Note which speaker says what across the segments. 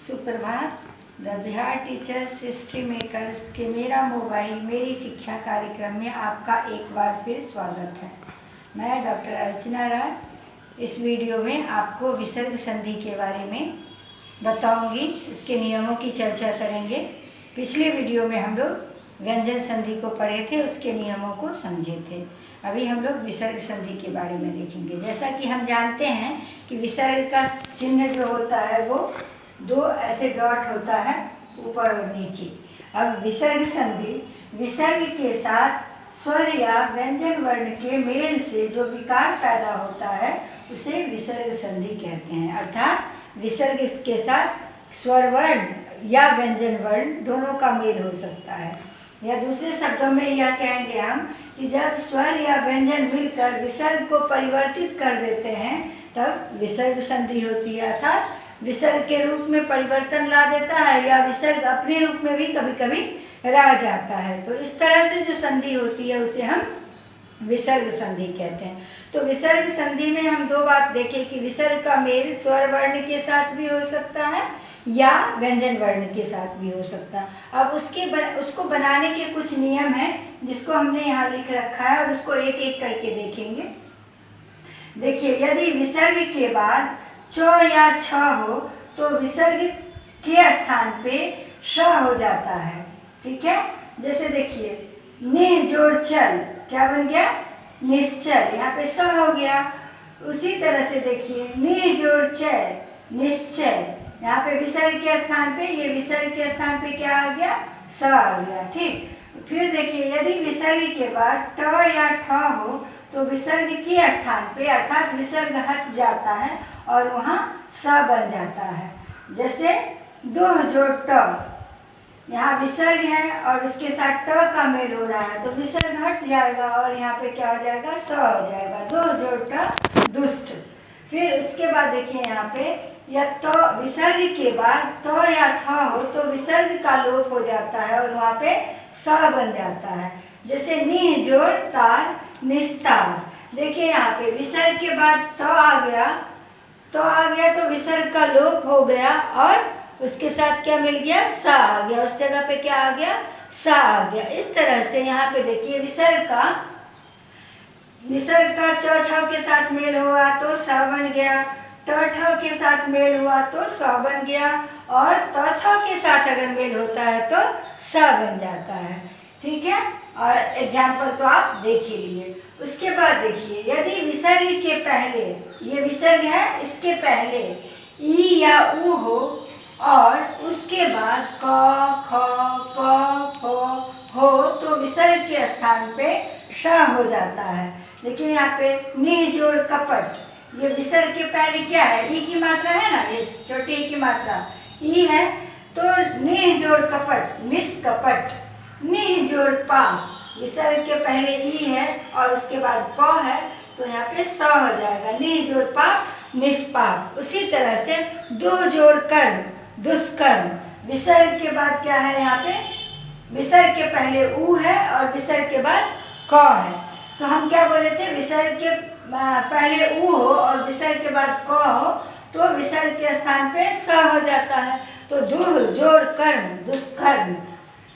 Speaker 1: सुप्रभात। The Bihar teachers history makers के मेरा मोबाइल मेरी शिक्षा कार्यक्रम में आपका एक बार फिर स्वागत है। मैं डॉक्टर अर्चना राय इस वीडियो में आपको विसर्ग संधि के बारे में बताऊंगी, उसके नियमों की चर्चा करेंगे। पिछले वीडियो में हम लोग व्यंजन संधि को पढ़े थे, उसके नियमों को समझे थे। अभी हम लोग विसर्ग संधि के बारे में देखेंगे। जैसा कि हम जानते हैं कि विसर्ग का चिन्ह जो होता है वो दो ऐसे डॉट होता है, ऊपर और नीचे। अब विसर्ग संधि विसर्ग के साथ स्वर या व्यंजन वर्ण के मेल से जो विकार पैदा होता है उसे विसर्ग संधि कहते हैं। अर्थात विसर्ग के साथ स्वर वर्ण या व्यंजन वर्ण दोनों का मेल हो सकता है, या दूसरे शब्दों में यह कहेंगे हम कि जब स्वर या व्यंजन मिलकर विसर्ग को परिवर्तित कर देते हैं तब विसर्ग संधि होती है। अर्थात विसर्ग के रूप में परिवर्तन ला देता है या विसर्ग अपने रूप में भी कभी कभी रह जाता है। तो इस तरह से जो संधि होती है उसे हम विसर्ग संधि कहते हैं। तो विसर्ग संधि में हम दो बात देखें कि विसर्ग का मेल स्वर वर्ण के साथ भी हो सकता है या व्यंजन वर्ण के साथ भी हो सकता है। अब उसको बनाने के कुछ नियम हैं जिसको हमने यहाँ लिख रखा है और उसको एक एक करके देखेंगे। देखिए, यदि विसर्ग के बाद च या छ हो तो विसर्ग के स्थान पे श हो जाता है। ठीक है, जैसे देखिए निह जोड़ चल, क्या बन गया? निश्चल। यहाँ पे स हो गया। उसी तरह से देखिए निह जोड़ चय, निश्चय। यहाँ पे विसर्ग के स्थान पे, ये विसर्ग के स्थान पे क्या आ गया? स आ गया। ठीक, फिर देखिए यदि विसर्ग के बाद ट या ठ हो तो विसर्ग के स्थान पे अर्थात विसर्ग हट जाता है और वहाँ स बन जाता है। जैसे दोह जोड़ ट, यहाँ विसर्ग है और उसके साथ ट का मेल हो रहा है तो विसर्ग हट जाएगा और यहाँ पे क्या हो जाएगा? स हो जाएगा। दोह जोड़ ट दुष्ट। फिर उसके बाद देखिए यहाँ पे या तो विसर्ग के बाद तो या था हो तो विसर्ग का लोप हो जाता है और वहाँ पे स बन जाता है। जैसे निह जोड़ तार, निस्तार। देखिए यहाँ पे विसर्ग के बाद तो आ गया तो विसर्ग का लोप हो गया और उसके साथ क्या मिल गया? सा आ गया। उस जगह पे क्या आ गया? सा आ गया। इस तरह से यहाँ पे देखिए विसर्ग का च छ के साथ मेल हुआ तो स बन गया, ट ठ के साथ मेल हुआ तो स बन गया और त थ के साथ अगर मेल होता है तो स बन जाता है। ठीक है, और एग्जाम्पल तो आप देख ही लिए। उसके बाद देखिए यदि विसर्ग के पहले, ये विसर्ग है, इसके पहले ई या उ हो और उसके बाद क ख प फ हो तो विसर्ग के स्थान पे श हो जाता है। देखिए यहाँ पे निह जोड़ कपट, ये विसर्ग के पहले क्या है? ई की मात्रा है ना, ये छोटी ई की मात्रा ई है तो निह जोड़ कपट, निष्कपट। निह जोड़ पा, विसर्ग के पहले ई है और उसके बाद प है तो यहाँ पे स हो जाएगा। निह जोड़ पा, निष्पाप। उसी तरह से दो जोड़ कर्म, दुष्कर्म। विसर्ग के बाद क्या है? यहाँ पे विसर्ग के पहले उ है और विसर्ग के बाद क है तो हम क्या बोले थे? विसर्ग के पहले उ हो और विसर्ग के बाद क हो तो विसर्ग के स्थान पे स हो जाता है। तो दुह जोड़ कर्म, दुष्कर्म।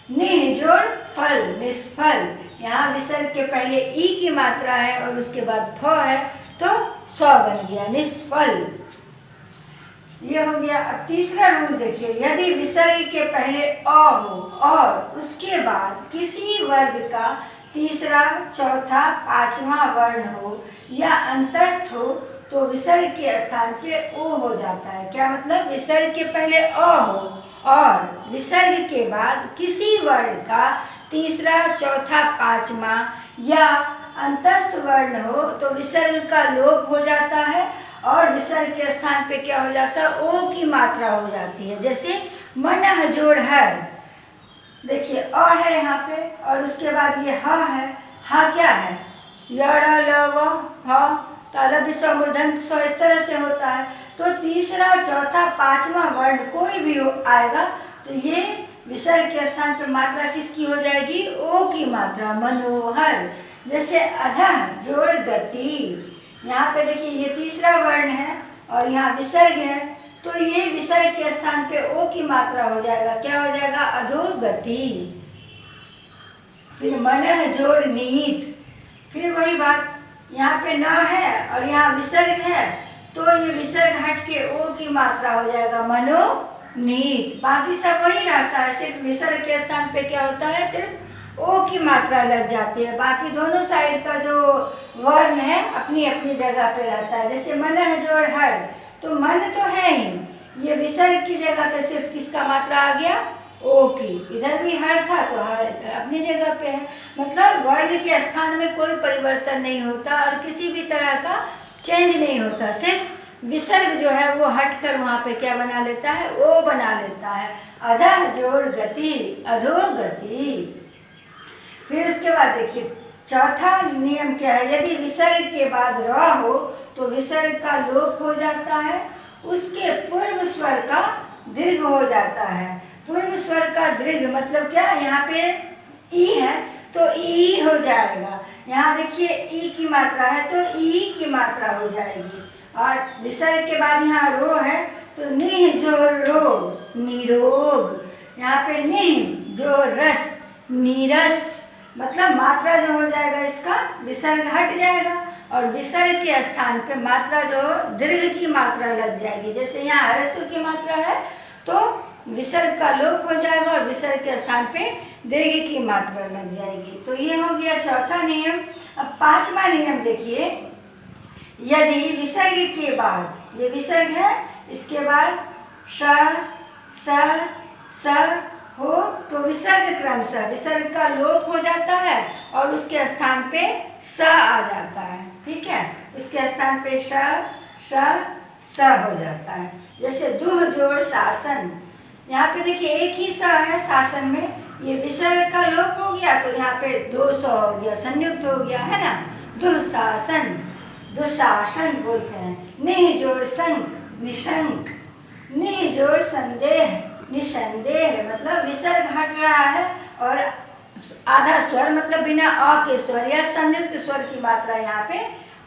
Speaker 1: निह जोड़ फल, निष्फल। यहाँ विसर्ग के पहले ई की मात्रा है और उसके बाद फ है तो स बन गया, निष्फल। ये हो गया। अब तीसरा रूल देखिए, यदि विसर्ग के पहले अ हो और उसके बाद किसी वर्ग का तीसरा, चौथा, पांचवा वर्ण हो या अंतस्थ हो तो विसर्ग के स्थान पे ओ हो जाता है। क्या मतलब? विसर्ग के पहले अ हो और विसर्ग के बाद किसी वर्ण का तीसरा, चौथा, पांचवा या अंतस्थ वर्ण हो तो विसर्ग का लोप हो जाता है और विसर्ग के स्थान पे क्या हो जाता है? ओ की मात्रा हो जाती है। जैसे मनह जोड़ हर, देखिए अ है यहाँ पे और उसके बाद ये ह है। ह क्या है? य र ल व ह तालव्य विश्व मूर्धन स्व, इस तरह से होता है। तो तीसरा, चौथा, पांचवा वर्ण कोई भी आएगा तो ये विसर्ग के स्थान पर मात्रा किसकी हो जाएगी? ओ की मात्रा, मनोहर। जैसे अधः जोड़ गति, यहाँ पे देखिए ये तीसरा वर्ण है और यहाँ विसर्ग है तो ये विसर्ग के स्थान पे ओ की मात्रा हो जाएगा, क्या हो जाएगा, अधोगति। फिर मनः जोड़ निहित, फिर वही बात, यहाँ पे न है और यहाँ विसर्ग है, तो ये विसर्ग हट के ओ की मात्रा हो जाएगा, मनोनीत। बाकी सब वही रहता है, सिर्फ विसर्ग के स्थान पे क्या होता है, सिर्फ ओ की मात्रा लग जाती है। बाकी दोनों साइड का जो वर्ण है अपनी अपनी जगह पे रहता है। जैसे मनः जोड़ हर, तो मन तो है ही, ये विसर्ग की जगह पे सिर्फ किसका मात्रा आ गया, ओ की। इधर भी हर था तो हर अपनी जगह पे है। मतलब वर्ण के स्थान में कोई परिवर्तन नहीं होता और किसी भी तरह का चेंज नहीं होता, सिर्फ विसर्ग जो है वो हट कर वहाँ पे क्या बना लेता है, ओ बना लेता है। अधः जोड़ गति, अधोगति। फिर उसके बाद देखिए चौथा नियम क्या है, यदि विसर्ग के बाद र हो तो विसर्ग का लोप हो जाता है, उसके पूर्व स्वर का दीर्घ हो जाता है। पूर्व स्वर का दीर्घ मतलब क्या, यहाँ पे ई है तो ई हो जाएगा। यहाँ देखिए ई की मात्रा है तो ई की मात्रा हो जाएगी। और विसर्ग के बाद यहाँ रो है तो निह जो रोग, निरोग। यहाँ पे निह जो रस, नीरस। मतलब मात्रा जो हो जाएगा इसका, विसर्ग हट जाएगा और विसर्ग के स्थान पे मात्रा जो दीर्घ की मात्रा लग जाएगी। जैसे यहाँ ह्रस्व की मात्रा है तो विसर्ग का लोप हो जाएगा और विसर्ग के स्थान पे दीर्घ की मात्रा लग जाएगी। तो ये हो गया चौथा नियम। अब पांचवा नियम देखिए, यदि विसर्ग के बाद, ये विसर्ग है, इसके बाद श, स हो तो विसर्ग क्रमशः विसर्ग का लोप हो जाता है और उसके स्थान पे स आ जाता है। ठीक है, उसके स्थान पे श हो जाता है। जैसे दुह जोड़ शासन, यहाँ पे देखिए एक ही स है शासन में, ये विसर्ग का लोप हो गया तो यहाँ पे दो स हो गया, संयुक्त हो गया है ना, दुशासन, दुशासन बोलते हैं। निह जोड़ संक, निशंक। निह जोड़ संदेह, निसंदेह। मतलब विसर्ग हट रहा है और आधा स्वर मतलब बिना अ के स्वर या संयुक्त स्वर की मात्रा यहाँ पे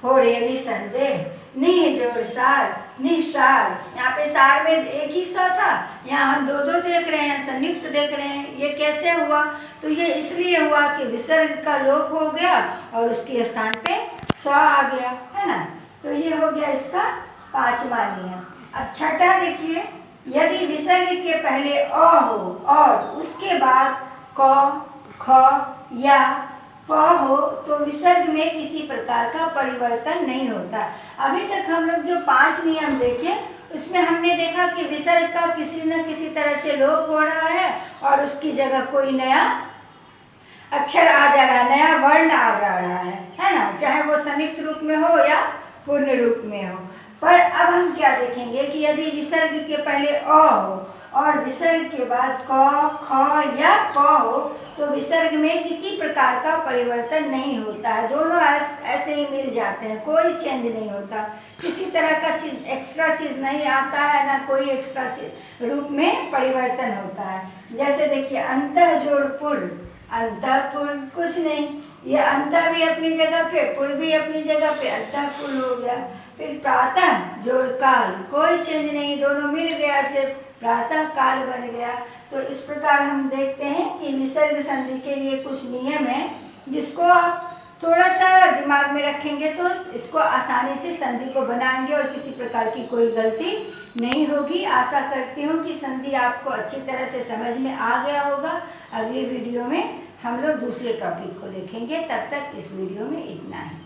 Speaker 1: हो रही है, निसंदेह। निह जोड़ सार, निसार। यहाँ पे सार में एक ही सा था, यहाँ हम दो दो देख रहे हैं, संयुक्त देख रहे हैं। ये कैसे हुआ, तो ये इसलिए हुआ कि विसर्ग का लोप हो गया और उसके स्थान पे स आ गया, है ना। तो ये हो गया इसका पांचवा नियम। अब छठा देखिए, यदि विसर्ग के पहले अ हो और उसके बाद क, ख या प हो तो विसर्ग में किसी प्रकार का परिवर्तन नहीं होता। अभी तक हम लोग जो 5 नियम देखे उसमें हमने देखा कि विसर्ग का किसी न किसी तरह से लोप हो रहा है और उसकी जगह कोई नया अक्षर आ जा रहा है, नया वर्ण आ जा रहा है ना, चाहे वो सनिक्ष रूप में हो या पूर्ण रूप में हो। पर अब हम क्या देखेंगे कि यदि विसर्ग के पहले अ हो और विसर्ग के बाद क, ख या प हो तो विसर्ग में किसी प्रकार का परिवर्तन नहीं होता है। दोनों ऐसे ही मिल जाते हैं, कोई चेंज नहीं होता, किसी तरह का चीज एक्स्ट्रा चीज़ नहीं आता है, ना कोई एक्स्ट्रा चीज रूप में परिवर्तन होता है। जैसे देखिए अंतः जोड़ पुर, अंतःपुर कुछ नहीं, ये अंतः भी अपनी जगह पे, पुर भी अपनी जगह पे, अंतःपुर हो गया। फिर प्रातः जोड़ काल, कोई चेंज नहीं, दोनों मिल गया, सिर्फ प्रातः काल बन गया। तो इस प्रकार हम देखते हैं कि विसर्ग संधि के लिए कुछ नियम हैं जिसको आप थोड़ा सा दिमाग में रखेंगे तो इसको आसानी से संधि को बनाएंगे और किसी प्रकार की कोई गलती नहीं होगी। आशा करती हूँ कि संधि आपको अच्छी तरह से समझ में आ गया होगा। अगली वीडियो में हम लोग दूसरे टॉपिक को देखेंगे, तब तक इस वीडियो में इतना ही।